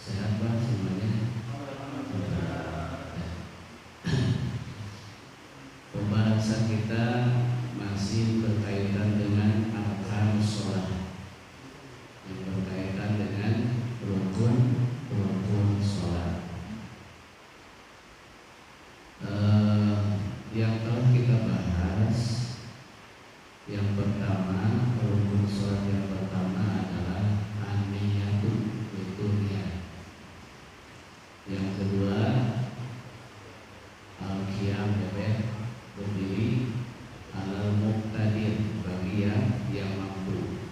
Sehat Pak semuanya? Pembahasan kita masih berkaitan dengan arkan sholat, yang berkaitan dengan rukun sholat. Yang telah kita bahas, yang pertama, rukun sholat yang pertama adalah an-niyatu, itu niat. Yang kedua, al-qiyam, berdiri, alal muqtadir, bagi yang mampu.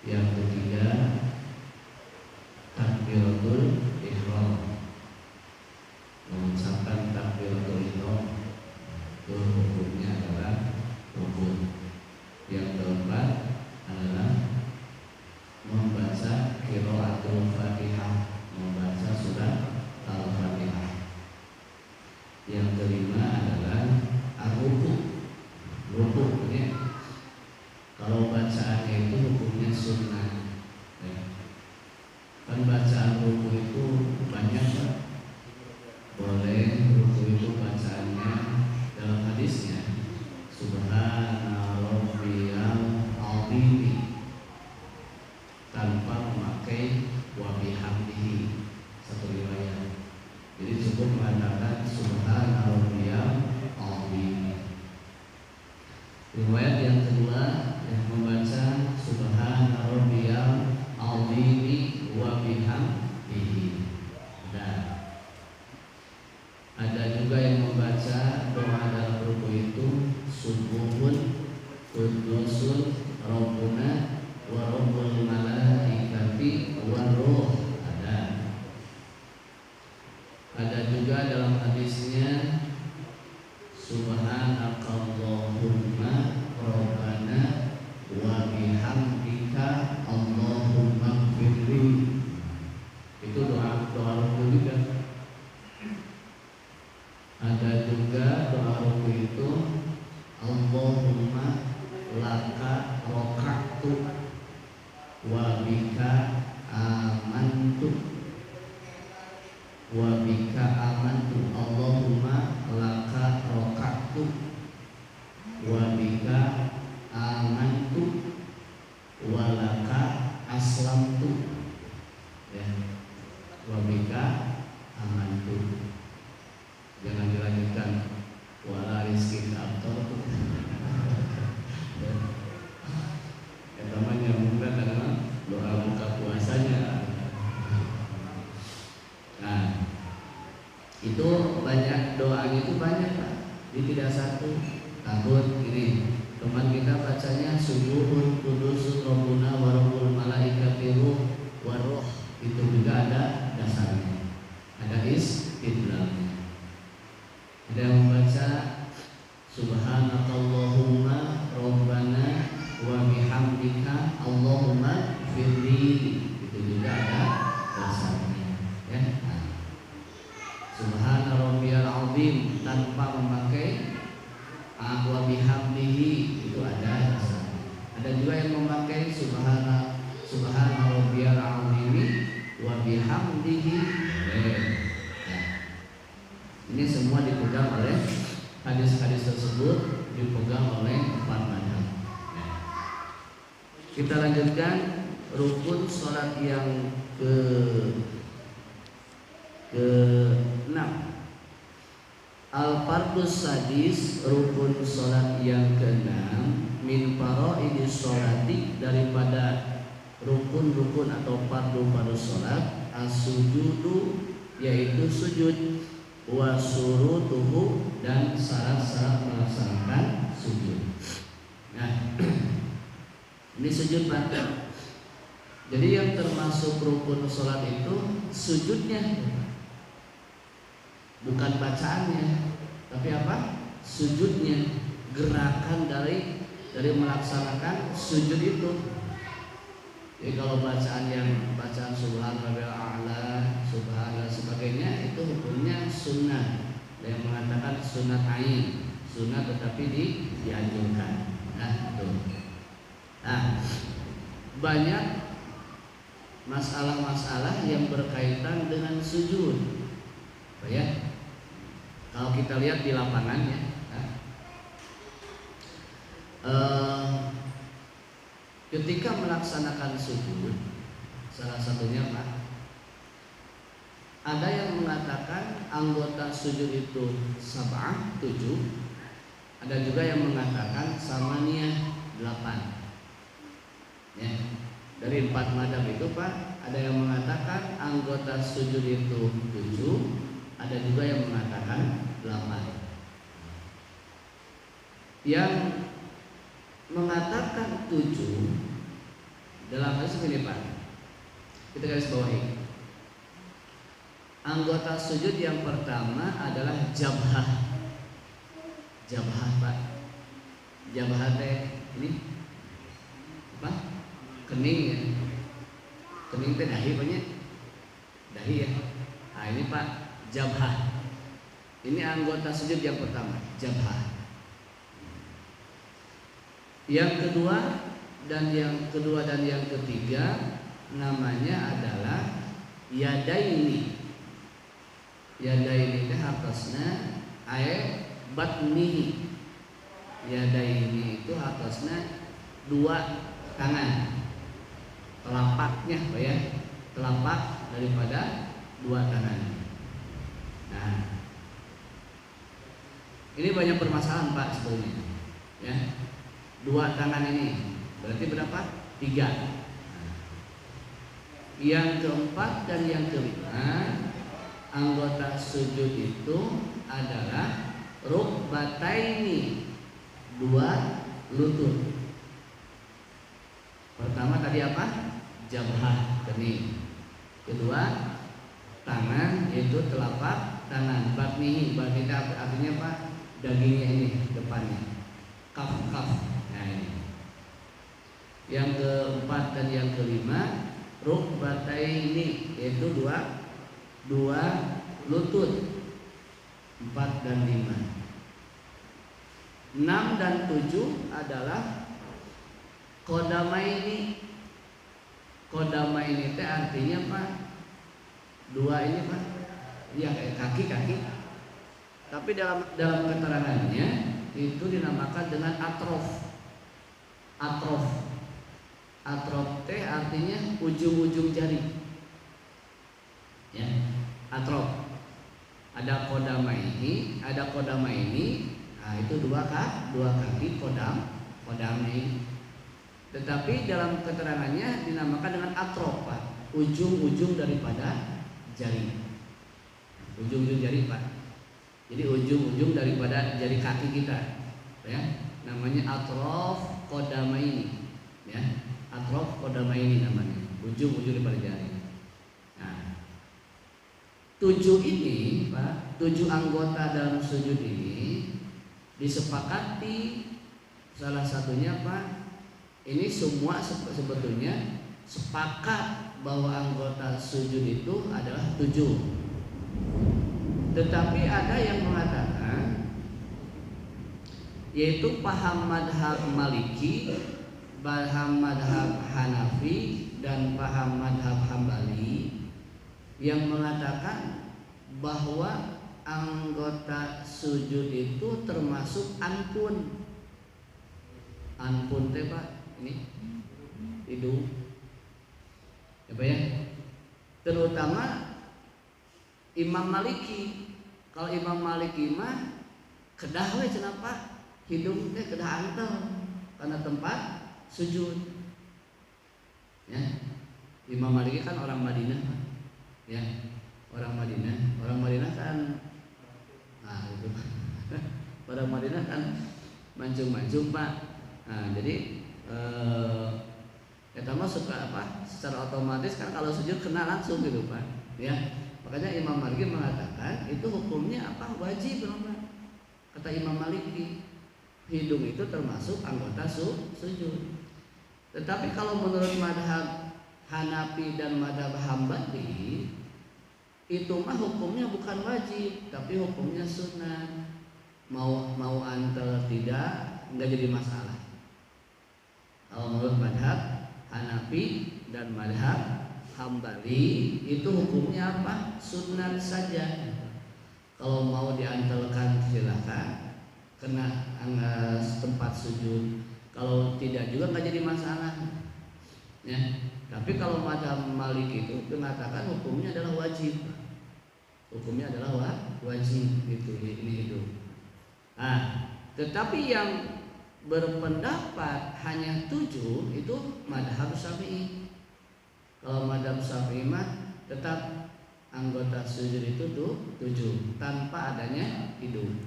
Yang ketiga, takbiratul ihram, mengucapkan takbiratul ihram, itu hukumnya adalah rukun. Yang keempat adalah membaca qiraatul Fatihah, membaca surat Al-Fatihah. Yang kelima adalah ar-ruku. Ruku ini kalau bacaannya itu hukumnya sunnah. Kan bacaan ruku itu banyak Pak. Boleh ruku itu bacaannya dalam hadisnya Subhana rabbiyal azim, tanpa memakai wa bihamdihi, satu riwayat. Jadi cukup mengatakan Subhana rabbiyal azim. Riwayat yang kedua yang membaca Subhana rabbiyal azim wa bihamdihi. Ada juga yang membaca doa dalam ruku itu Subuhun Qudusun Rabbuna wa Rabbul Malaikati wa Ruh. Ada juga dalam hadisnya Subhanakallahumma Rabbana wa bihamdika Allahumma gfirli. Itu doa ruku juga. Ada juga doa ruku itu Allahumma laka roka'tu wa bika amantu wa bika amantu. Allahumma laka roka'tu wa bika amantu wa laka aslamtu, ya, wa bika amantu. Jangan dilanjutkan wala rizki ka'abtortu. Yang namanya mungkin adalah doa buka puasanya. Nah, itu banyak, doanya itu banyak Pak. Ini tidak satu. Tahun ini teman kita bacanya Subuhun Qudusun Rabbuna wa Rabbul Malaikati wa Ruh. Itu juga ada dasarnya, ada istidlalnya. Ada yang membaca Subhanakallahumma Rabbana wa bihamdika Allahumma firli. Itu juga ada dasarnya, ya. Subhana rabbiyal azim tanpa memakai wa bihamdihi, itu ada dasarnya. Ada juga yang memakai Subhana rabbiyal azim wa bihamdihi. Ini semua dipegang oleh hadis-hadis tersebut, dipegang oleh empat mazhab. Kita lanjutkan rukun sholat yang ke-6. Al-fardus sadis, rukun sholat yang ke-6, min faraidis sholati, daripada rukun-rukun atau fardu-fardu sholat, as-sujudu, yaitu sujud, wa surutuhu, dan syarat-syarat melaksanakan sujud. Nah, ini sujud Pak. Jadi yang termasuk rukun sholat itu sujudnya, bukan bacaannya, tapi apa? Sujudnya, gerakan dari melaksanakan sujud itu. Jadi kalau bacaan subhanallahil a'la, subhanallah sebagainya, itu hukumnya sunnah. Ada yang mengatakan sunat ain, sunnah tetapi dianjurkan. Nah, itu. Nah, banyak masalah-masalah yang berkaitan dengan sujud. Ya, kalau kita lihat di lapangannya, ketika melaksanakan sujud, salah satunya Pak, ada yang mengatakan anggota sujud itu sab'ah 7, ada juga yang mengatakan samaniyah 8. Ya, dari 4 madhab itu Pak, ada yang mengatakan anggota sujud itu 7, ada juga yang mengatakan 8. Yang mengatakan 7 dalam hal ini Pak, kita garis bawahi. Anggota sujud yang pertama adalah jabhah. Jabhah Pak. Jabhah teh ini apa? Kening ya. Kening teh dahi banyak. Dahi ya. Nah ini Pak, jabhah. Ini anggota sujud yang pertama, jabhah. Yang kedua dan yang ketiga namanya adalah yadaini. Yadaini teh hartosna ae batnihi. Yadaini itu hartosna 2 tangan. Telapaknya Pak ya. Telapak daripada 2 tangan. Nah, ini banyak permasalahan Pak sebetulnya. Ya. 2 tangan ini berarti berapa? 3. Yang keempat dan yang kelima, anggota sujud itu adalah rukbataini, 2 lutut. Pertama tadi apa? Jabhah, kening. Kedua, tangan, yaitu telapak tangan. Batnihi, batnihi artinya apa? Dagingnya ini, depannya. Kaf. Nah ini. Yang keempat dan yang kelima, rukbataini, yaitu 2 lutut. 4 dan 5. 6 dan 7 adalah qodamaini. Qodamaini itu artinya Pak, 2 ini Pak, ya kayak kaki. Tapi dalam keterangannya itu dinamakan dengan atrof. Atrof teh artinya ujung-ujung jari. Ya, atrof. Ada qodamaini, ada qodamaini. Nah, itu 2 kaki qodam ini. Tetapi dalam keterangannya dinamakan dengan atrof Pak, ujung-ujung daripada jari. Ujung-ujung jari Pak. Jadi ujung-ujung daripada jari kaki kita, ya. Namanya atrof qodamaini. Ya, atrof qodamaini namanya, ujung-ujung daripada jari. Nah, 7 ini Pak, 7 anggota dalam sujud ini disepakati salah satunya Pak, ini semua sebetulnya sepakat bahwa anggota sujud itu adalah 7. Tetapi ada yang mengatakan, yaitu paham madhab Maliki, paham madhab Hanafi, dan paham madhab Hambali, yang mengatakan bahwa anggota sujud itu termasuk anpun. Anpun teh Pak, ini hidung, apa ya? Terutama Imam Maliki. Kalau Imam Maliki mah kedah we cenah Pak, hidung teh kedah antel karena tempat sujud. Ya. Imam Maliki kan orang Madinah Pak. Ya, orang Madinah kan, nah itu orang Madinah kan mancung-mancung Pak. Nah jadi kita mah suka apa? Secara otomatis kan kalau sujud kena langsung gitu Pak. Ya, makanya Imam Maliki mengatakan itu hukumnya apa? Wajib Pak. Kata Imam Maliki, hidung itu termasuk anggota sujud. Tetapi kalau menurut madhab Hanafi dan madhab Hambali, itu mah hukumnya bukan wajib, tapi hukumnya sunnah. Mau antel tidak, nggak jadi masalah. Kalau menurut madhab Hanafi dan madhab Hambali itu hukumnya apa? Sunat saja. Kalau mau diantelkan silakan, kena tempat sujud. Kalau tidak juga nggak jadi masalah. Ya. Tapi kalau mazhab Maliki itu mengatakan hukumnya adalah wajib. Hukumnya adalah wajib gitu ini itu. Nah, tetapi yang berpendapat hanya 7 itu mazhab Syafi'i. Kalau mazhab Syafi'i mah tetap anggota sujud itu tuh 7 tanpa adanya hidung.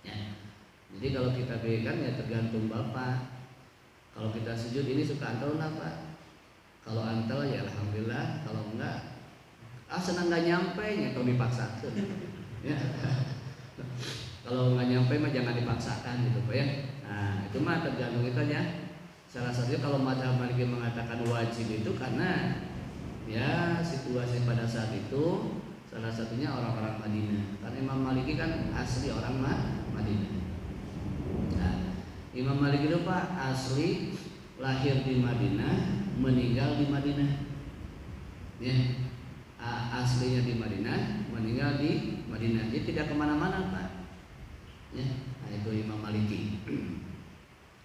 Ya. Jadi kalau kita berikan ya tergantung Bapak. Kalau kita sujud ini suka antel apa? Kalau antel ya alhamdulillah, kalau enggak senang nggak nyampe nya kalau dipaksakan. Ya. Kalau nggak nyampe mah jangan dipaksakan gitu Pak ya. Nah, itu mah tergantung kita ya. Salah satunya kalau mazhab Maliki mengatakan wajib itu karena ya situasi pada saat itu salah satunya orang-orang Madinah. Karena Imam Maliki kan asli orang Madinah. Nah, Imam Maliki itu Pak asli lahir di Madinah, meninggal di Madinah. Ya, aslinya di Madinah, meninggal di Madinah. Dia tidak kemana-mana Pak. Ya, nah itu Imam Maliki.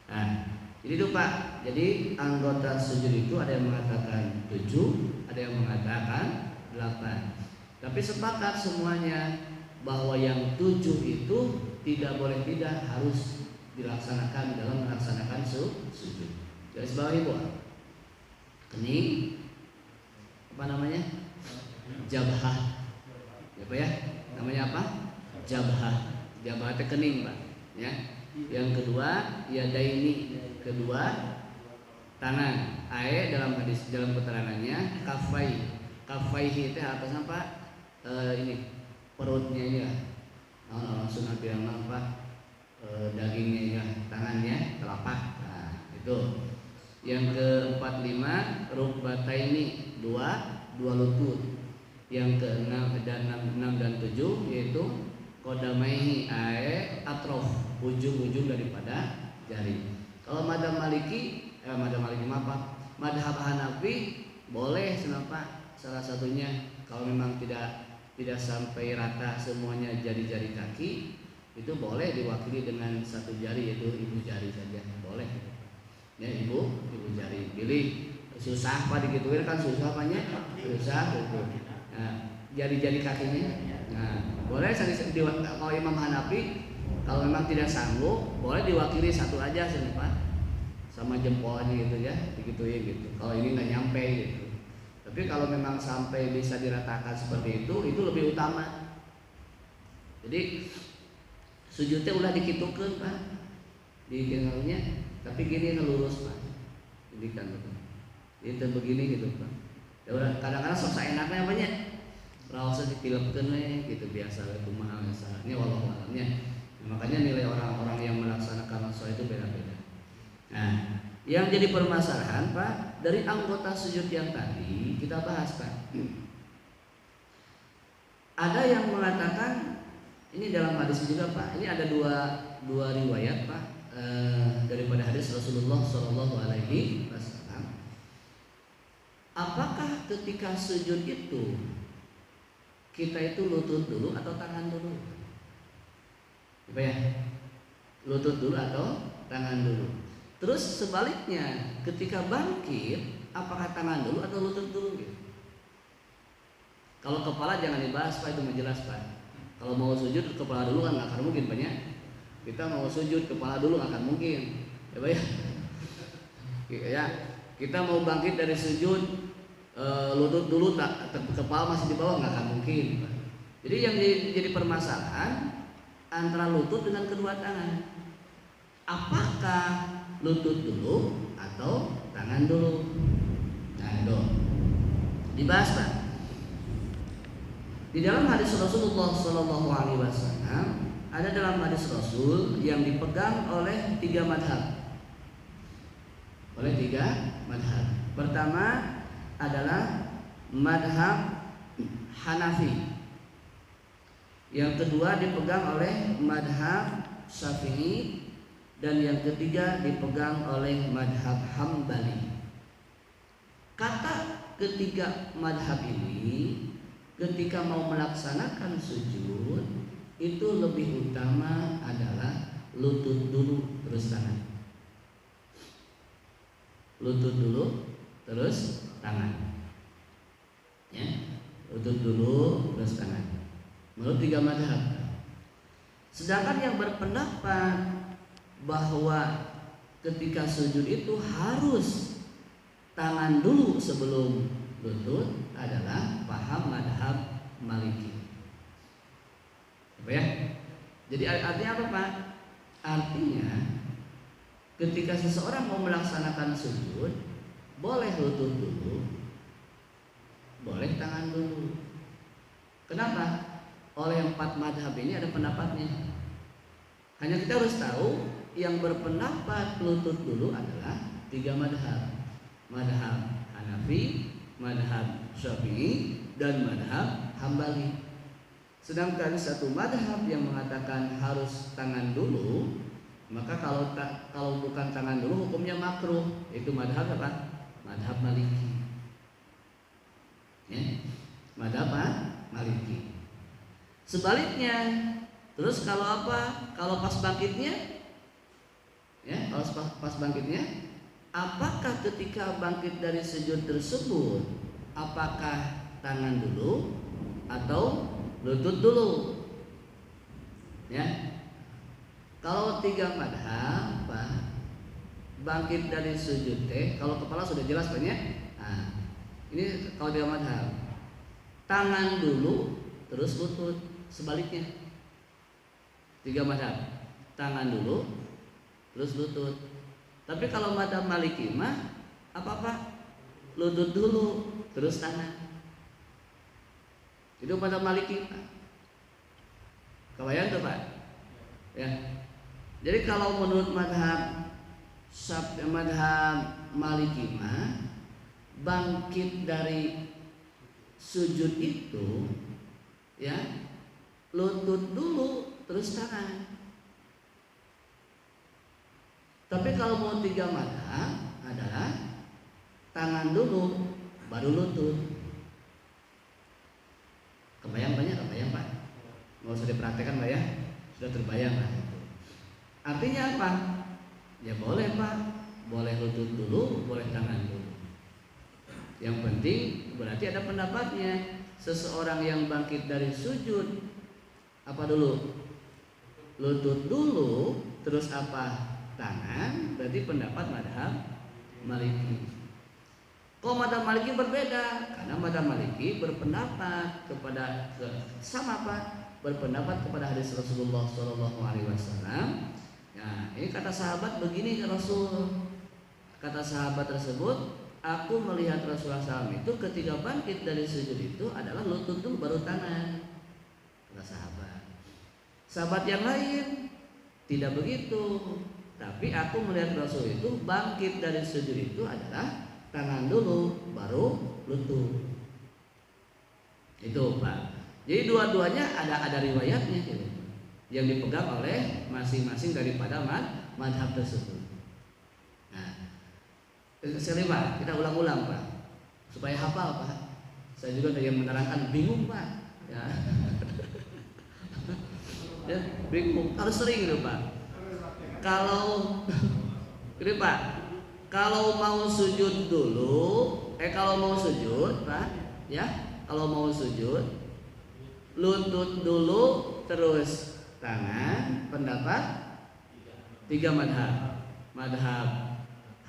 Nah, jadi itu Pak. Jadi anggota sujud itu ada yang mengatakan 7, ada yang mengatakan 8. Tapi sepakat semuanya bahwa yang 7 itu tidak boleh tidak harus dilaksanakan dalam melaksanakan sujud. Garis bawah Ibu. Kening apa namanya? Jabhah. Apa ya? Namanya apa? Jabhah. Jabhah itu kening, Pak. Ya. Yang kedua, yadaini, kedua tangan. Dalam hadis dalam keterangannya kafai. Kafaihi itu apa Pak? Ini perutnya ini lah. Langsung bilang Pak. Dagingnya ya, tangannya telapak. Nah, itu. Yang ke-45 rukbataini, dua lutut. Yang ke-6 dan 7 yaitu qadamaihi atrof, ujung-ujung daripada jari. Kalau madhab Maliki madhab Hanafi boleh Pak, salah satunya kalau memang tidak sampai rata semuanya jari-jari kaki, itu boleh diwakili dengan satu jari yaitu ibu jari saja, boleh. Ya ibu jari. Pilih susah Pak digituin kan susah banyak, susah gitu. Nah, jari-jari kakinya. Nah, boleh kalau Imam Hanafi kalau memang tidak sanggup boleh diwakili satu aja sini Pak, sama jempolnya gitu ya, digituin gitu. Kalau ini nggak nyampe gitu. Tapi kalau memang sampai bisa diratakan seperti itu lebih utama. Jadi sujudnya udah dikitukeun Pak, dikenalnya, tapi gini lurus Pak, jadi kan itu begini gitu Pak. Ya udah kadang-kadang sok enaknya banyak, raosnya dipilipkeun we gitu biasa kumaha misalnya wallahualamnya. Makanya nilai orang-orang yang melaksanakan sholat itu beda-beda. Nah, yang jadi permasalahan Pak dari anggota sujud yang tadi kita bahas Pak. Ada yang mengatakan ini dalam hadis juga Pak. Ini ada dua riwayat Pak daripada hadis Rasulullah Shallallahu Alaihi Wasallam. Apakah ketika sujud itu kita itu lutut dulu atau tangan dulu? Apa ya? Lutut dulu atau tangan dulu? Terus sebaliknya ketika bangkit apakah tangan dulu atau lutut dulu? Gitu? Kalau kepala jangan dibahas Pak, itu menjelas Pak. Kalau mau sujud kepala dulu kan nggak akan mungkin banyak. Kita mau sujud kepala dulu nggak akan mungkin, ya Pak ya. Ya, kita mau bangkit dari sujud lutut dulu kepala masih di bawah nggak akan mungkin Pak. Jadi yang jadi permasalahan antara lutut dengan kedua tangan. Apakah lutut dulu atau tangan dulu? Nah itu dibahas Pak. Di dalam hadis Rasulullah Shallallahu Alaihi Wasallam ada dalam hadis Rasul yang dipegang oleh 3 madhab. Pertama adalah madhab Hanafi. Yang kedua dipegang oleh madhab Syafi'i. Dan yang ketiga dipegang oleh madhab Hambali. Kata ketiga madhab ini ketika mau melaksanakan sujud itu lebih utama adalah lutut dulu terus tangan. Lutut dulu terus tangan. Ya, lutut dulu terus tangan. Menurut tiga madhab. Sedangkan yang berpendapat bahwa ketika sujud itu harus tangan dulu sebelum lutut adalah paham madhab Maliki. Apa ya? Jadi artinya apa Pak? Artinya ketika seseorang mau melaksanakan sujud boleh lutut dulu, boleh tangan dulu. Kenapa? Oleh 4 madhab ini ada pendapatnya. Hanya kita harus tahu yang berpendapat lutut dulu adalah 3 madhab. Madhab Hanafi, madhab Syafi'i, dan madhab Hambali. Sedangkan satu madhab yang mengatakan harus tangan dulu, maka kalau bukan tangan dulu hukumnya makruh. Itu madhab apa? Madhab Maliki. Ya, madhab Maliki. Sebaliknya, terus kalau apa? Kalau pas bangkitnya, ya, kalau pas bangkitnya, apakah ketika bangkit dari sujud tersebut, apakah tangan dulu atau lutut dulu? Ya, kalau 3 madhab, bangkit dari sujud kalau kepala sudah jelas banyak. Nah, ini kalau 3 madhab, tangan dulu terus lutut. Sebaliknya 3 madhab, tangan dulu terus lutut. Tapi kalau madhab Maliki mah apa? Lutut dulu terus tangan. Itu madhab Maliki Pak. Kebayang tuh Pak? Ya. Jadi kalau menurut madhab Maliki mah bangkit dari sujud itu, ya, lutut dulu terus tangan. Tapi kalau mau 3 madhab adalah tangan dulu baru lutut. Kebayang Pak? Nggak usah dipraktekkan Pak ya, sudah terbayang lah. Artinya apa? Ya boleh Pak, boleh lutut dulu, boleh tangan dulu. Yang penting berarti ada pendapatnya. Seseorang yang bangkit dari sujud, apa dulu? Lutut dulu, terus apa? Tangan. Berarti pendapat madhab Maliki. Kok madhab Maliki berbeda? Karena madhab Maliki berpendapat kepada sama Pak, berpendapat kepada hadis Rasulullah SAW. Nah, ini kata sahabat begini ke Rasul. Kata sahabat tersebut, aku melihat Rasulullah SAW itu ketika bangkit dari sujud itu adalah lutut dulu baru tangan. Kata sahabat. Sahabat yang lain tidak begitu. Tapi aku melihat Rasul itu bangkit dari sujud itu adalah tangan dulu baru lutut. Itu Pak. Jadi dua-duanya ada riwayatnya gitu, yang dipegang oleh masing-masing daripada madhab tersebut. Nah, sekali Pak, kita ulang-ulang Pak, supaya hafal Pak. Saya juga ada yang menerangkan bingung Pak. Ya, ya bingung. Harus sering gitu Pak. Kalau ini Pak, kalau mau sujud dulu, kalau mau sujud Pak, ya, kalau mau sujud, lutut dulu terus tangan. Pendapat 3 madhab. Madhab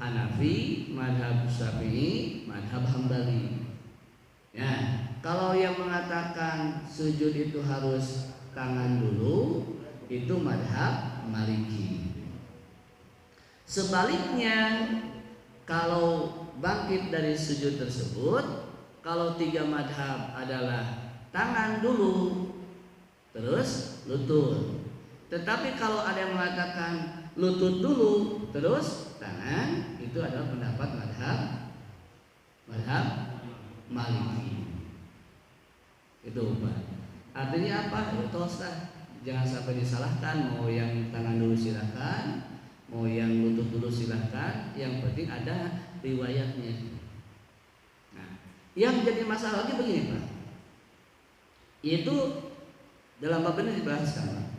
Hanafi, madhab Syafi'i, madhab Hambali. Ya, kalau yang mengatakan sujud itu harus tangan dulu, itu madhab Maliki. Sebaliknya, kalau bangkit dari sujud tersebut, kalau 3 madhab adalah tangan dulu terus lutut. Tetapi kalau ada yang mengatakan lutut dulu terus tangan, itu adalah pendapat madhab Maliki. Itu Pak. Artinya apa? Itu jangan sampai disalahkan. Mau yang tangan dulu silakan, mau yang lutut dulu silakan. Yang penting ada riwayatnya. Nah, Yang jadi masalah lagi begini Pak, yaitu dalam bab ini dibahaskan,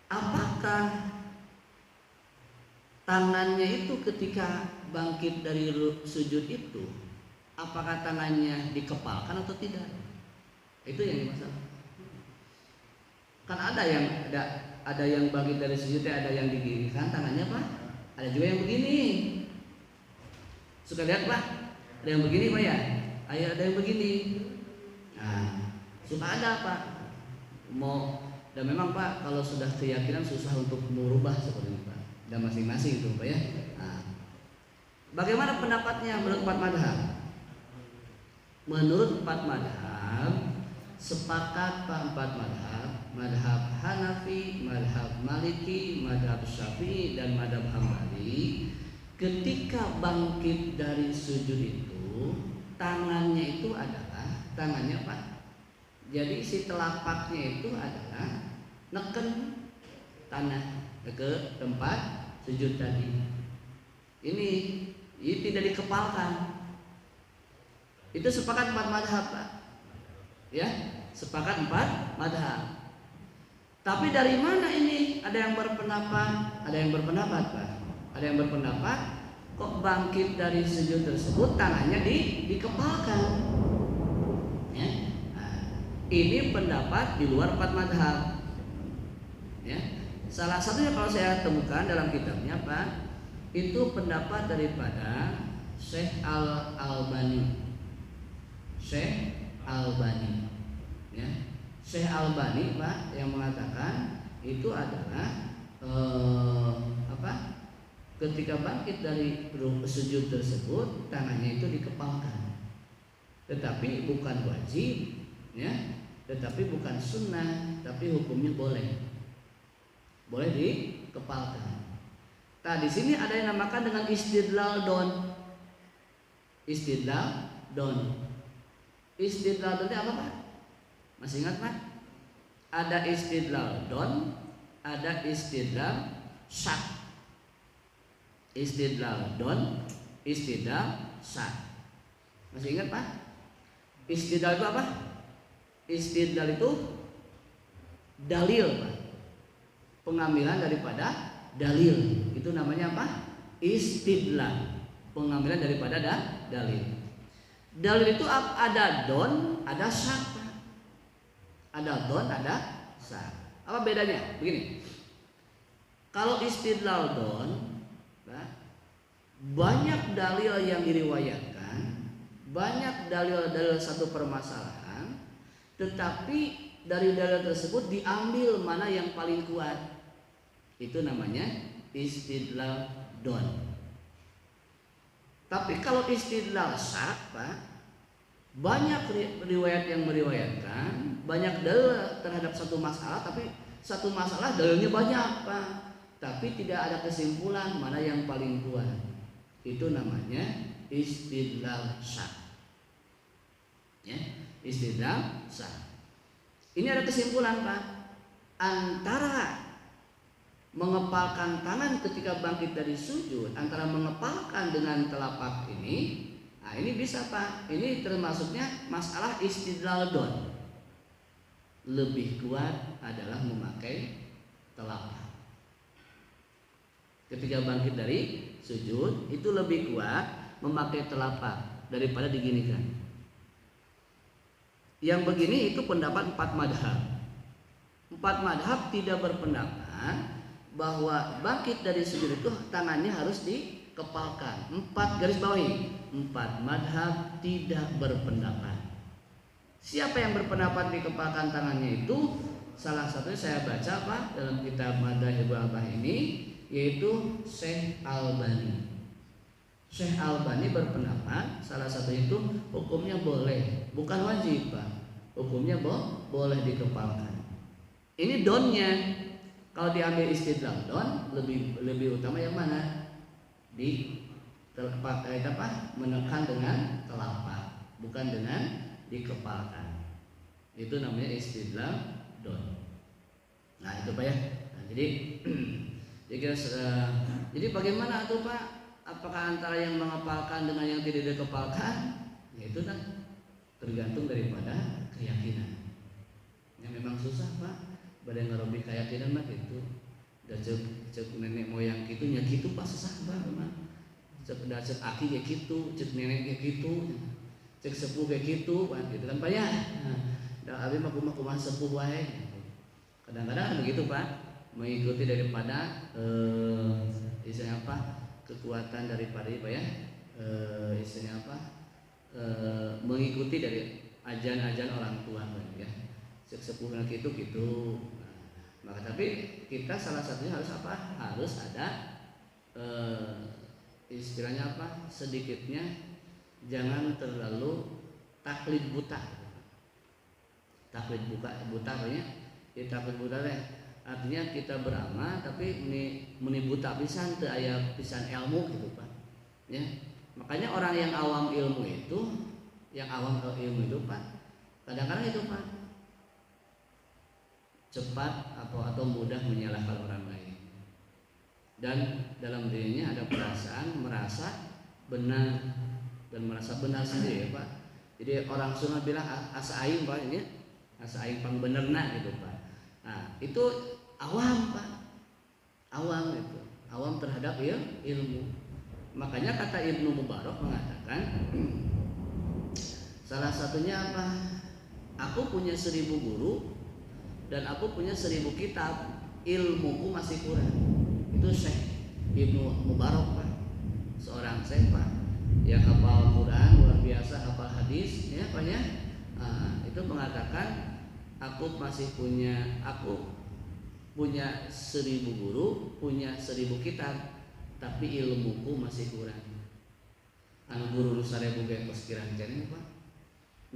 apakah tangannya itu ketika bangkit dari sujud itu, apakah tangannya dikepalkan atau tidak? Itu yang dimasalah. Kan ada yang bangkit dari sujudnya, ada yang diginikan tangannya Pak, ada juga yang begini. Suka lihat Pak? Ada yang begini Pak ya? Ada yang begini. Nah, suka ada Pak. Dan memang Pak, kalau sudah keyakinan susah untuk merubah seperti ini Pak. Dan masing-masing itu Pak ya. Nah, bagaimana pendapatnya menurut empat madhab? Menurut empat madhab, sepakat Pak empat madhab, madhab Hanafi, madhab Maliki, madhab Syafi'i, dan madhab Hambali, ketika bangkit dari sujud itu, tangannya itu adalah tangannya Pak. Jadi si telapaknya itu adalah neken tanah ke tempat sujud tadi. Ini tidak dikepalkan. Itu sepakat empat madhab Pak. Ya, sepakat empat madhab. Tapi dari mana ini? Ada yang berpendapat, Pak. Ada yang berpendapat kok bangkit dari sujud tersebut tangannya dikepalkan. Ya. Nah, ini pendapat di luar empat madhab. Ya. Salah satunya kalau saya temukan dalam kitabnya Pak, itu pendapat daripada Syekh Al-Albani. Syekh Albani. Ya. Syekh Albani Pak yang mengatakan itu adalah ketika bangkit dari sujud tersebut tangannya itu dikepalkan, tetapi bukan wajib, ya, tetapi bukan sunnah, tapi hukumnya boleh dikepalkan. Nah di sini ada yang namakan dengan istidlal don. Istidlal don itu apa Pak? Masih ingat Pak? Ada istidlal don, ada istidlal syak. Istidlal don, istidlal syak. Masih ingat Pak? Istidlal itu apa? Istidlal itu dalil Pak. Pengambilan daripada dalil. Itu namanya apa? Istidlal. Pengambilan daripada dalil. Dalil itu ada don, ada syak Pak. Ada don, ada syak. Apa bedanya? Begini. Kalau istidlal don, banyak dalil yang diriwayatkan, banyak dalil-dalil satu permasalahan, tetapi dari dalil tersebut diambil mana yang paling kuat. Itu namanya istidlal don. Tapi kalau istidlal syak Pak, banyak riwayat yang meriwayatkan, banyak dalil terhadap satu masalah, tapi satu masalah dalilnya banyak Pak, tapi tidak ada kesimpulan mana yang paling kuat. Itu namanya istidlal syak. Ya, istidlal syak. Ini ada kesimpulan Pak, antara mengepalkan tangan ketika bangkit dari sujud, antara mengepalkan dengan telapak ini, nah ini bisa Pak. Ini termasuknya masalah istidlal don. Lebih kuat adalah memakai telapak. Ketika bangkit dari sujud itu lebih kuat memakai telapak daripada diginikan. Yang begini itu pendapat empat madhab. Empat madhab tidak berpendapat bahwa bangkit dari sujud itu tangannya harus dikepalkan. Empat garis bawahi. Empat madhab tidak berpendapat. Siapa yang berpendapat dikepalkan tangannya itu? Salah satunya saya baca Pak dalam kitab Madhhabul Arba'ah ini, yaitu Syekh Albani. Syekh Albani berpendapat salah satu itu hukumnya boleh, bukan wajib Pak. Hukumnya boleh dikepalkan. Ini donnya. Kalau diambil istidlal don, lebih utama yang mana? Di telapak menekan dengan telapak, bukan dengan dikepalkan. Itu namanya istidlal don. Nah itu Pak ya. Nah, jadi bagaimana tuh Pak? Apakah antara yang mengepalkan dengan yang tidak dikepalkan? Itu kan tergantung daripada keyakinan. Yang memang susah Pak, badai ngarobi keyakinan mah gitu. Dan cek nenek moyang gitu nya gitu Pak susah Pak memang. Cek aki kayak gitu, cek nenek kayak gitu, cek sepuh kayak gitu, Pak gitu kan Pak ya. Dan abi mah kumaha sepuh wae. Kadang-kadang begitu Pak, mengikuti daripada istilahnya apa? Kekuatan daripada Pak ya. Istilahnya apa? Mengikuti dari ajaran orang tua ya. Cek sepuh gitu gitu. Maka tapi kita salah satunya harus apa? Harus ada istilahnya apa? Sedikitnya jangan terlalu taklid buta. Taklid buta banyak. Ya taklid buta deh. Artinya kita beramal tapi meni buta pisan teu aya pisan ilmu gitu Pak. Ya. Makanya orang yang awam ilmu itu, Pak, kadang-kadang itu Pak cepat atau mudah menyalahkan orang lain. Dan dalam dirinya ada perasaan merasa benar dan merasa benar sendiri ya Pak. Jadi orang Sunda bilang asa aing Pak ini, asa aing pang benerna gitu Pak. Nah, itu awam Pak. Awam itu. Awam terhadap ilmu. Makanya kata Ibnu Mubarak mengatakan salah satunya apa? Aku punya 1000 guru dan aku punya 1000 kitab, ilmuku masih kurang. Itu Syekh Ibnu Mubarak Pak, seorang Syekh Pak yang hafal Quran luar biasa, hafal hadis ya Pak ya. Itu mengatakan aku punya 1000 guru, punya 1000 kitab, tapi ilmuku masih kurang. Anu guru 1000 ge kos kirang cenah Pak.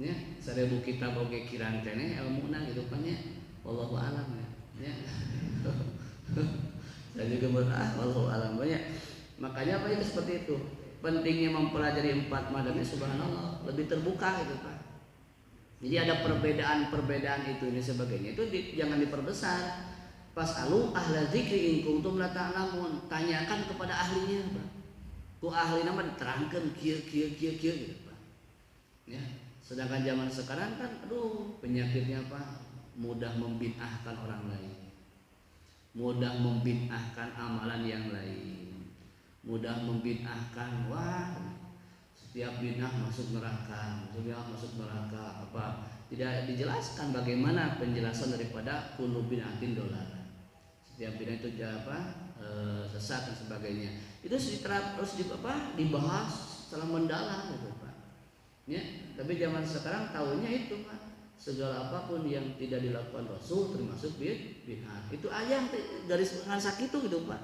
Nya 1000 kitab oge kirang cenah ilmuna gitu Pak nya. Wallahu alam ya. Saya juga wallahu alam banyak. Makanya apa itu seperti itu. Pentingnya mempelajari 4 madhabnya subhanallah, lebih terbuka gitu Pak. Jadi ada perbedaan itu dan sebagainya. Itu jangan diperbesar. Fasalu ahla dzikri in kuntum la ta'lamun. Tanyakan kepada ahlinya, Pak. Ku ahlina mah diterangkeun kieu gitu, Pak. Ya. Sedangkan zaman sekarang kan penyakitnya apa? Mudah membid'ahkan orang lain. Mudah membid'ahkan amalan yang lain. Mudah membid'ahkan setiap bid'ah masuk neraka, apa? Tidak dijelaskan bagaimana penjelasan daripada kullu bid'atin dolalah. Setiap bid'ah itu sesat dan sebagainya. Itu harus dibahas secara mendalam gitu Pak. Ya, tapi zaman sekarang tahunya itu Pak, segala apapun yang tidak dilakukan Rasul termasuk bid'ah. Itu aja garis ngasak itu gitu Pak.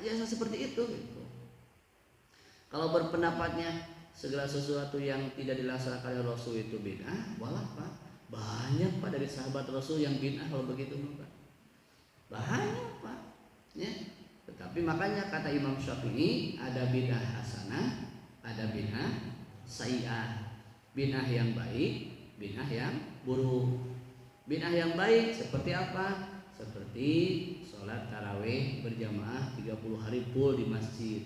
Ya seperti itu gitu. Kalau berpendapatnya segala sesuatu yang tidak dilaksanakan oleh Rasul itu bid'ah, Pak. Banyak Pak dari sahabat Rasul yang bid'ah kalau begitu Pak. Banyak Pak. Ya. Tetapi makanya kata Imam Syafi'i ada bid'ah hasanah, ada bid'ah sayyi'ah. Bid'ah yang baik, bid'ah yang buruk. Bid'ah yang baik seperti apa? Seperti sholat tarawih berjamaah 30 hari full di masjid.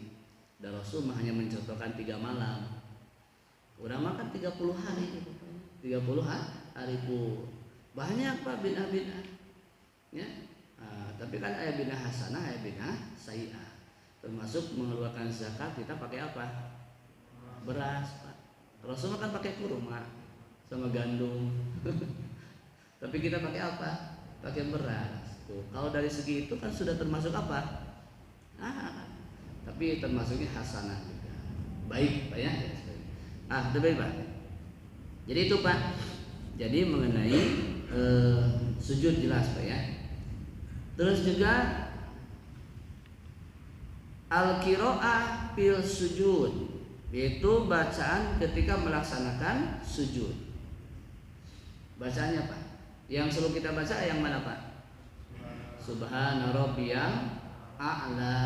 Dan Rasul hanya mencontohkan 3 malam. Udah makan 30 hari, 30 hari full. Banyak Pak bid'ah-bid'ah. Ya. Tapi kan ada bid'ah hasanah, ada bid'ah sayyi'ah. Termasuk mengeluarkan zakat kita pakai apa? Beras, Pak. Rasul kan pakai kurma sama gandum. Tapi kita pakai apa? Pakai beras. Tuh. Kalau dari segi itu kan sudah termasuk apa? Tapi termasuknya hasanah juga. Baik, Pak ya. Baik, Pak. Jadi itu, Pak. Jadi mengenai sujud jelas, Pak ya. Terus juga al-qiraah fil sujud, yaitu bacaan ketika melaksanakan sujud. Bacaannya Pak, yang selalu kita baca yang mana Pak? Subhana rabbiyal a'la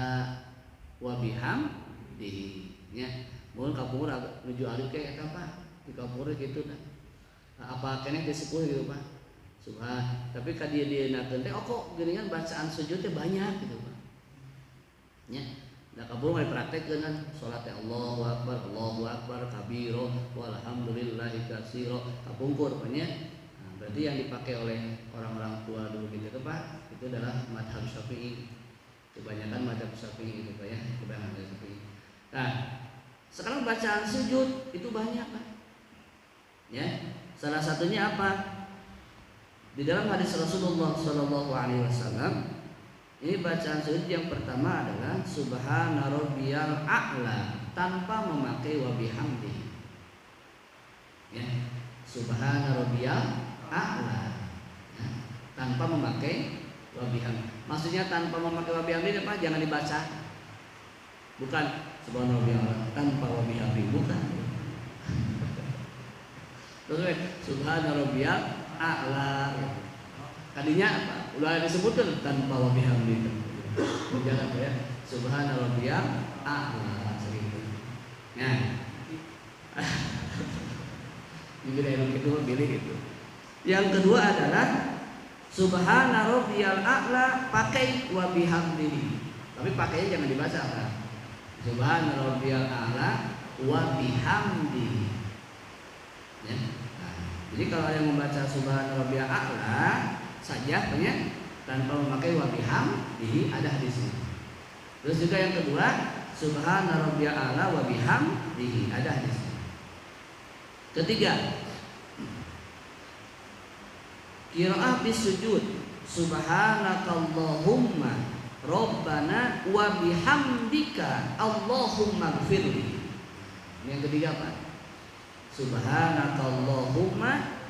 wa bihamdihi. Ya, mun kapur nuju ari ke eta Pak, di kapur gitu dah. Apa keneh disebut gitu Pak? Subhan. Tapi ka dia nakeun teh kok geuningan bacaan sujud teh banyak gitu Pak. Ya. Da kabur mah dipraktekkeun kan salat teh Allahu akbar kabiro walhamdulillahi katsiro kapungkur nya. Nah, berarti yang dipakai oleh orang-orang tua dulu gitu Pak, itu adalah mazhab Syafi'i. Kebanyakan mazhab Syafi'i itu Pak ya, kebanyakan mazhab Syafi'i. Nah, sekarang bacaan sujud itu banyak Pak. Ya, salah satunya apa? Di dalam hadis Rasulullah Shallallahu Alaihi Wasallam ini bacaan sujud yang pertama adalah Subhana Rabbiyal A'la tanpa memakai wa bihamdi. Ya, Subhana Rabbiyal A'la ya, tanpa memakai wa bihamdi. Maksudnya tanpa memakai wa bihamdi apa? Jangan dibaca. Bukan Subhana Rabbiyal A'la tanpa wa bihamdi, bukan. Terus Subhana Rabbiyal A'la. Tadinya apa? Udah disebutkan tanpa wa bihamdi. Jangan ya. Subhana Rabbiyal A'la segitu. Nah. Ini yang kedua pilih itu. Yang kedua adalah Subhana Rabbiyal A'la pakai wa bihamdihi. Tapi pakainya jangan dibaca kan. Subhana Rabbiyal A'la wa bihamdihi. Ya. Nah, jadi kalau yang membaca Subhana Rabbiyal A'la saja ya, tanpa memakai wa bihamdihi ada di sini. Terus juga yang kedua Subhana Rabbiyal A'la wa bihamdihi ada di sini. Ketiga, qiraah bis sujud Subhanakallahumma Rabbana wa bihamdika Allahumma gfirli. Yang ketiga apa? Subhanakallahumma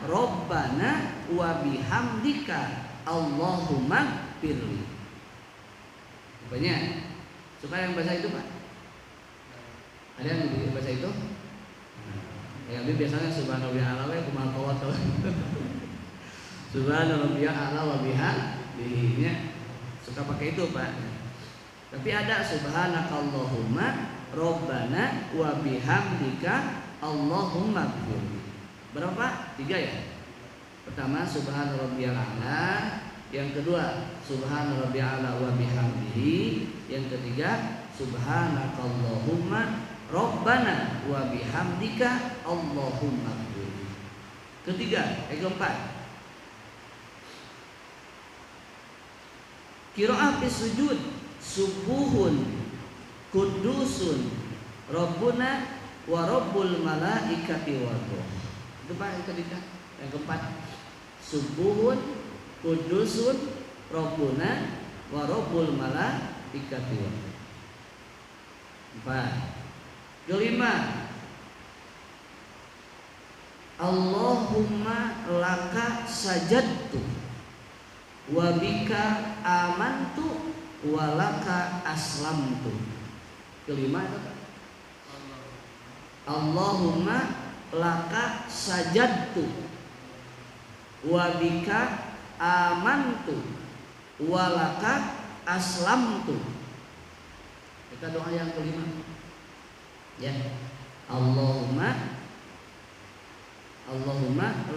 Rabbana wa bihamdika Allahumma gfirli. Rupanya suka yang baca itu Pak? Ada yang baca itu? Ya, tapi biasanya Subhanallah ala wa kumal qawat. Subhanallah ala wa bihamdihi. Suka pakai itu Pak. Tapi ada Subhanakallahumma Rabbana wa bihamdika Allahumma gfirli. Berapa? 3 ya. Pertama Subhanarabbiyal a'la, yang kedua Subhanarabbiyal a'la wa bihamdihi, yang ketiga Subhanakallahumma Rabbana wa bihamdika Allahumma gfirli. Ketiga, keempat. Qiraah fi sujud subuhun kudusun Rabbuna wa rabbul malaikati wa ruh. Itu Pak yang ketiga. Yang keempat subuhun kudusun Rabbuna wa rabbul malaikati wa ruh. 4. Kelima, Allahumma laka sajadtu wa bika amantu wa laka aslamtu. Kelima itu Pak. Allahumma laka sajadtu wa bika amantu wa laka aslamtu. Kita doa yang kelima. Ya. Allahumma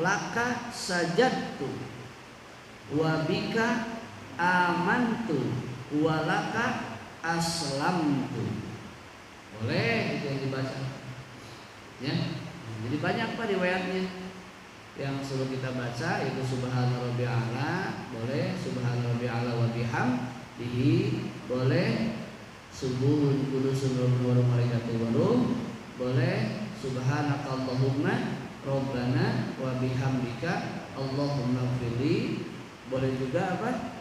laka sajadtu wa bika amantu wa laka aslamtu. Boleh itu yang dibaca. Ya. Jadi banyak Pak riwayatnya. Yang suruh kita baca itu Subhana Rabbiyal A'la, boleh Subhana Rabbiyal A'la wa bihamdihi, boleh Subuhun kudusun Rabbul malaikati wa ruh, boleh Subhanakallahumma Rabbana wa bihamdika Allahumma gfirli, boleh juga apa?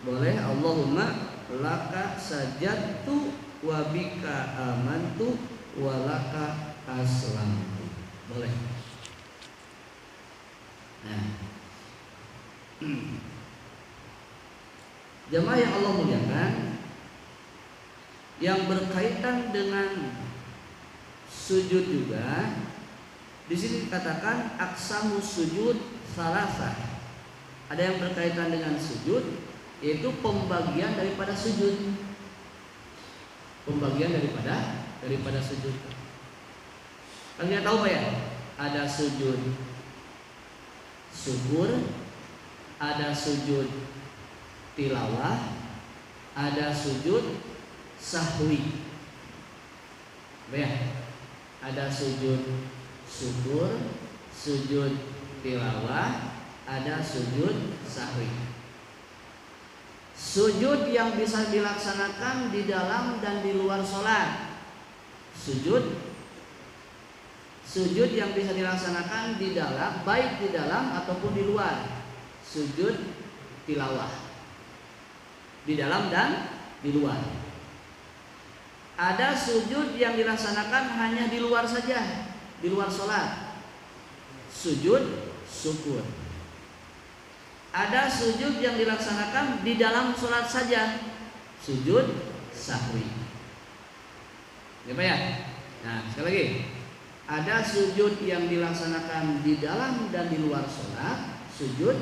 Boleh Allahumma laka sajadtu wa bika amantu wa laka aslamtu. Boleh. Nah. Jamaah yang Allah muliakan, yang berkaitan dengan sujud juga di sini dikatakan aksamus sujud salasa. Ada yang berkaitan dengan sujud, yaitu pembagian daripada sujud. Pembagian daripada sujud. Kalian tahu Pak ya? Ada sujud syukur, ada sujud tilawah, ada sujud sahwi. Ya, ada sujud syukur, sujud tilawah, ada sujud sahwi. Sujud yang bisa dilaksanakan di dalam dan di luar sholat. Sujud yang bisa dilaksanakan di dalam, baik di dalam ataupun di luar. Sujud tilawah di dalam dan di luar. Ada sujud yang dilaksanakan hanya di luar saja, di luar sholat. Sujud syukur. Ada sujud yang dilaksanakan di dalam sholat saja. Sujud sahwi. Ya Pak ya? Nah sekali lagi, ada sujud yang dilaksanakan di dalam dan di luar sholat. Sujud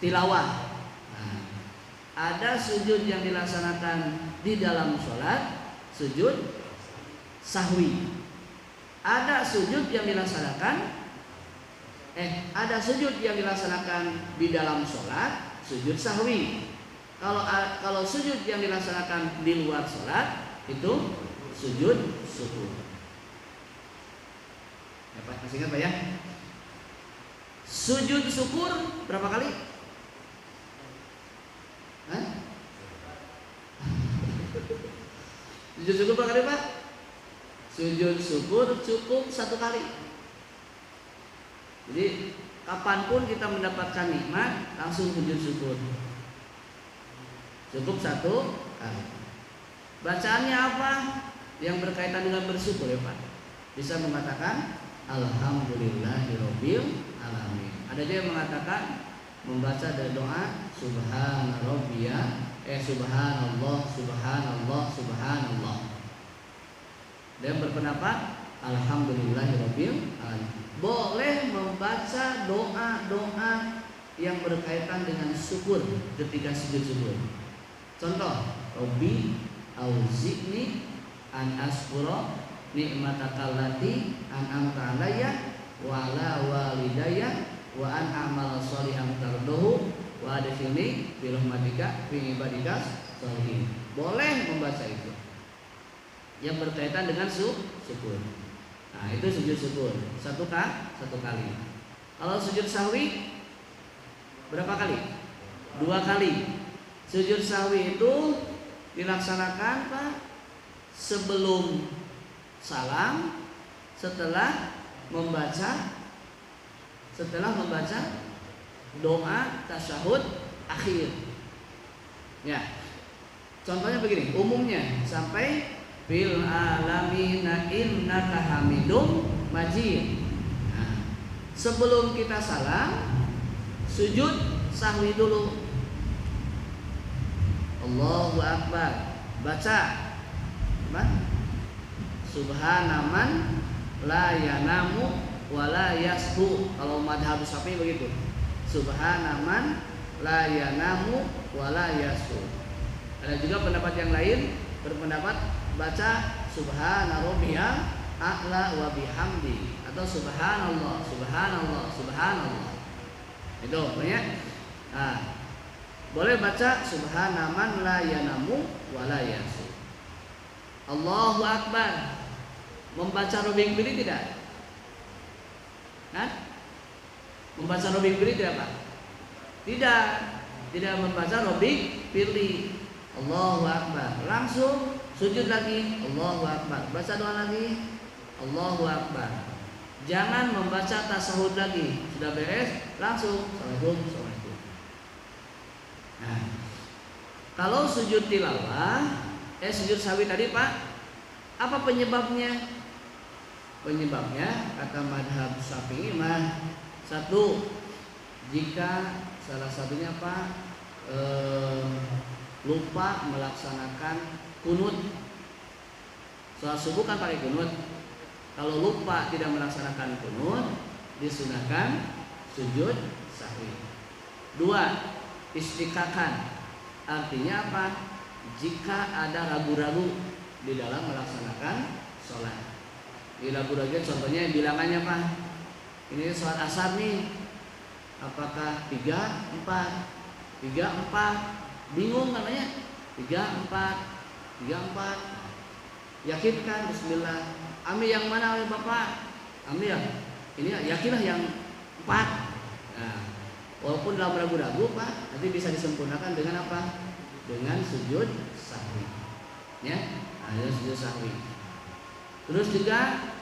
tilawah. Nah, ada sujud yang dilaksanakan di dalam sholat. Sujud sahwi. Ada sujud yang dilaksanakan di dalam sholat. Sujud sahwi. Kalau sujud yang dilaksanakan di luar sholat itu sujud syukur. Ya, Pak, masih ingat Pak ya? Sujud syukur berapa kali? Hah? Sujud syukur berapa kali Pak? Sujud syukur cukup 1 kali. Jadi kapanpun kita mendapatkan nikmat langsung sujud syukur. Cukup 1 kali. Bacaannya apa? Yang berkaitan dengan bersyukur ya Pak. Bisa mengatakan Alhamdulillahirabbil alamin. Ada juga yang mengatakan membaca dari doa subhanallah subhanallah. Dan berpendapat Alhamdulillahirabbil alamin. Boleh membaca doa-doa yang berkaitan dengan syukur ketika sujud syukur. Contoh, Robbi auzi'ni an askura nikmataka allati an'amta alayya wa ala walidayya wa an a'mala sholihan tardahu wa adkhilni bi rahmatika fi ibadikas sholihin. Boleh membaca itu yang berkaitan dengan syukur. Nah, itu sujud syukur 1 kali. Kalau sujud sahwi berapa kali? 2 kali. Sujud sahwi itu dilaksanakan Pak sebelum salam, setelah membaca doa tasyahud akhir. Ya. Contohnya begini, umumnya sampai fil alamina innaka hamidum majid. Nah, sebelum kita salam, sujud sahwi dulu. Allahu akbar. Baca apa? Subhanaman la yanamu wa la yashu. Kalau madhab Syafi'i begitu. Subhanaman la yanamu wa la yashu. Ada juga pendapat yang lain berpendapat baca subhana rabbiyal a'la wa bihamdi atau subhanallah. Itu banyak. Nah, boleh baca subhanaman la yanamu wa la yashu. Allahu akbar. Membaca robing pilih tidak? Nah, membaca robing pilih tidak Pak? Tidak membaca robing pilih. Allahu akbar. Langsung sujud lagi. Allahu akbar. Baca doa lagi. Allahu akbar. Jangan membaca tasahud lagi. Sudah beres, langsung Assalamualaikum. Nah, kalau sujud tilawah, sujud sahwi tadi Pak, apa penyebabnya? Penyebabnya kata madhab Syafi'i mah 1, jika salah satunya Pak lupa melaksanakan kunut. Sholat subuh kan pakai kunut. Kalau lupa tidak melaksanakan kunut, disunahkan sujud sahwi. 2, istiqakan. Artinya apa? Jika ada ragu-ragu di dalam melaksanakan sholat. Di ragu-ragu contohnya bilangannya Pak, ini sholat asar nih, apakah 3, 4? 3, 4. Bingung namanya. 3, 4. Yakinkan bismillah. Ambil yang mana oleh Bapak? Ambil yang ini, yakinlah yang 4. Nah, walaupun dalam ragu-ragu Pak, nanti bisa disempurnakan dengan apa? Dengan sujud sahwi. Ya, ada sujud sahwi. Terus juga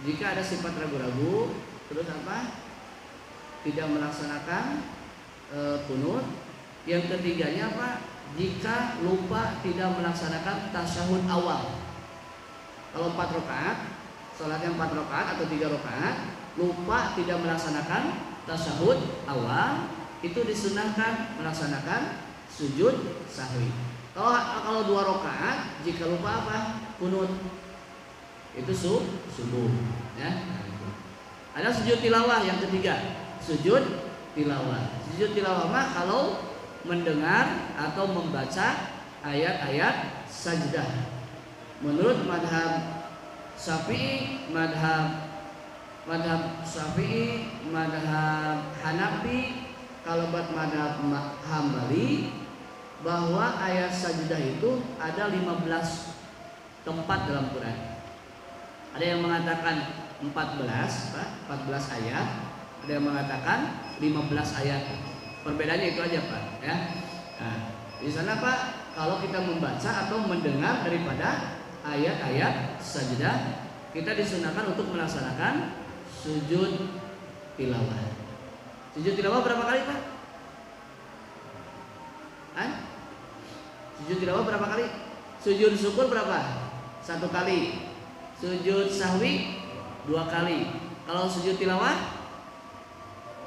jika ada sifat ragu-ragu, terus apa? Tidak melaksanakan qunut. Yang ketiganya apa? Jika lupa tidak melaksanakan tasyahud awal. Kalau 4 rakaat, salatnya 4 rakaat atau 3 rakaat, lupa tidak melaksanakan tasyahud awal, itu disunahkan melaksanakan sujud sahwi. Kalau 2 rakaat, jika lupa apa? Qunut. Itu subuh, ya. Ada sujud tilawah yang ketiga, sujud tilawah. Sujud tilawah mah kalau mendengar atau membaca ayat-ayat sajdah. Menurut madhab Syafi'i, madhab Hanafi, kalau buat madhab Hambali, bahwa ayat sajdah itu ada 15 tempat dalam Quran. Ada yang mengatakan 14 ayat, ada yang mengatakan 15 ayat. Perbedaannya itu aja Pak, ya. Nah, di sana Pak, kalau kita membaca atau mendengar daripada ayat-ayat sajdah, kita disunahkan untuk melaksanakan sujud tilawah. Sujud tilawah berapa kali Pak? Sujud tilawah berapa kali? Sujud syukur berapa? 1 kali. Sujud sahwi 2 kali. Kalau sujud tilawah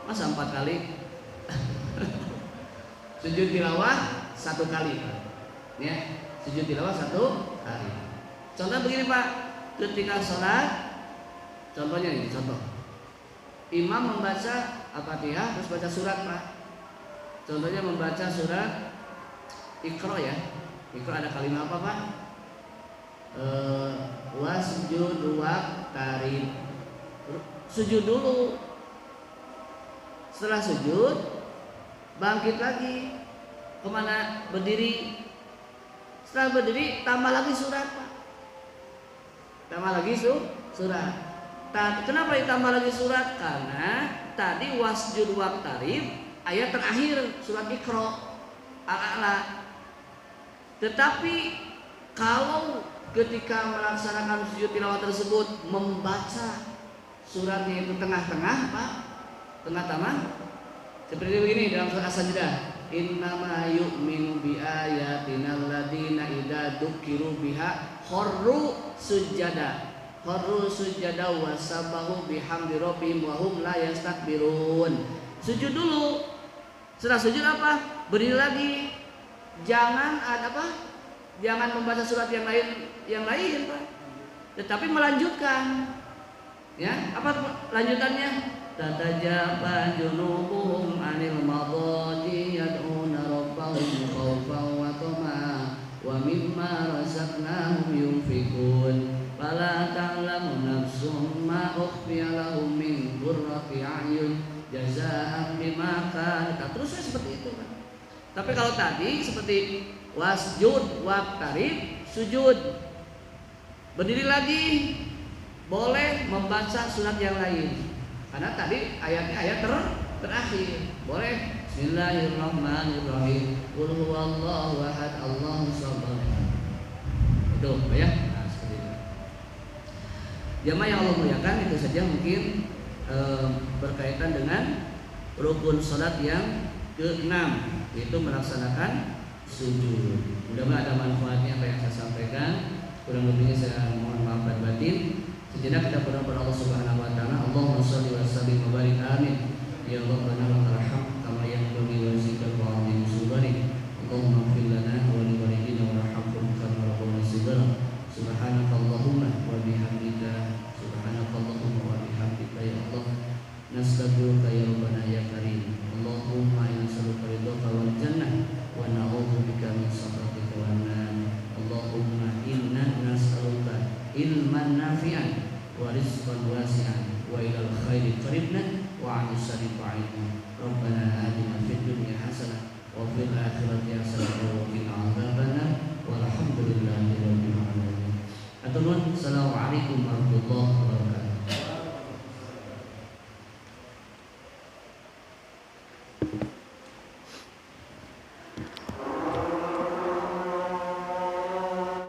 masa 4 kali? Sujud tilawah 1 kali, ya. Sujud tilawah 1 kali. Contoh begini Pak, ketika sholat, contohnya ini, contoh. Imam membaca Al-Fatihah terus baca surat Pak. Contohnya membaca surat Iqra, ya. Iqra ada kalimat apa Pak? Wasjud waqtarib. Sujud dulu. Setelah sujud, bangkit lagi. Kemana? Berdiri. Setelah berdiri, tambah lagi surat Pak. Tambah lagi surat. Kenapa ditambah lagi surat? Karena tadi wasjud waqtarib ayat terakhir surat Iqra Al-A'la. Tetapi kalau ketika melaksanakan sujud tilawah tersebut membaca suratnya itu tengah-tengah Pak, tengah-tengah, seperti begini dalam surat As-Sajdah, innama yu'minu bi ayatina alladziina idza dzukiru biha kharru sujada wa sabbahu bihamdi rabbihim wa hum la yastakbirun. Sujud dulu. Setelah sujud apa? Berdiri lagi. Jangan ada apa? Jangan membaca surat yang lain Pak. Tetapi melanjutkan. Ya, apa lanjutannya? Tatajafa junubuhum 'anil madaji yad'una rabbahum khaufan wa tama'an wa mimma razaqnahum yunfiqun. Fala ta'lamu nafsum ma ukhfiya lahum min qurrati a'yun jazaa'an bima kanu. Terusnya seperti itu Pak. Tapi kalau tadi seperti wasjud waqtarib, sujud, berdiri lagi, boleh membaca surat yang lain. Karena tadi ayatnya ayat terakhir. Boleh Bismillahirrahmanirrahim. Qul huwallahu ahad, Allahus samad. Itu ya. Nah, seperti itu. Jamaah yang Allah muliakan, itu saja mungkin berkaitan dengan rukun salat yang ke-6, yaitu melaksanakan sujud. Mudah-mudahan ada manfaatnya apa yang saya sampaikan. Kurang lebihnya saya mohon maaf dan batin. Sejenak kita berdoa kepada Allah Subhanahu wa taala. Allahumma shalli wa sallim wa barik amin. Ya Rabbana lakal hamd kama yanbaghi li wajhika wa 'azimi sultanik. Allahumma ighfir lana wa li walidina warhamhum kama rabbawna shighara. Subhanakallahumma wa bihamdika, subhanakallahumma wa bihamdika ya Allah. Nastaghfiruka ya Rabbana ya Karim. Allahumma inna nas'aluka ridhaka wal jannah wa na'udzubika min sakhatika wan nar. Allahumma inna nas'aluka ilman nafi'an wa rizqan wasi'an wa ilal khairi qaribna wa 'anil syarri ba'idna. Rabbana atina fid dunya hasanah Assalamualaikum warahmatullahi wabarakatuh.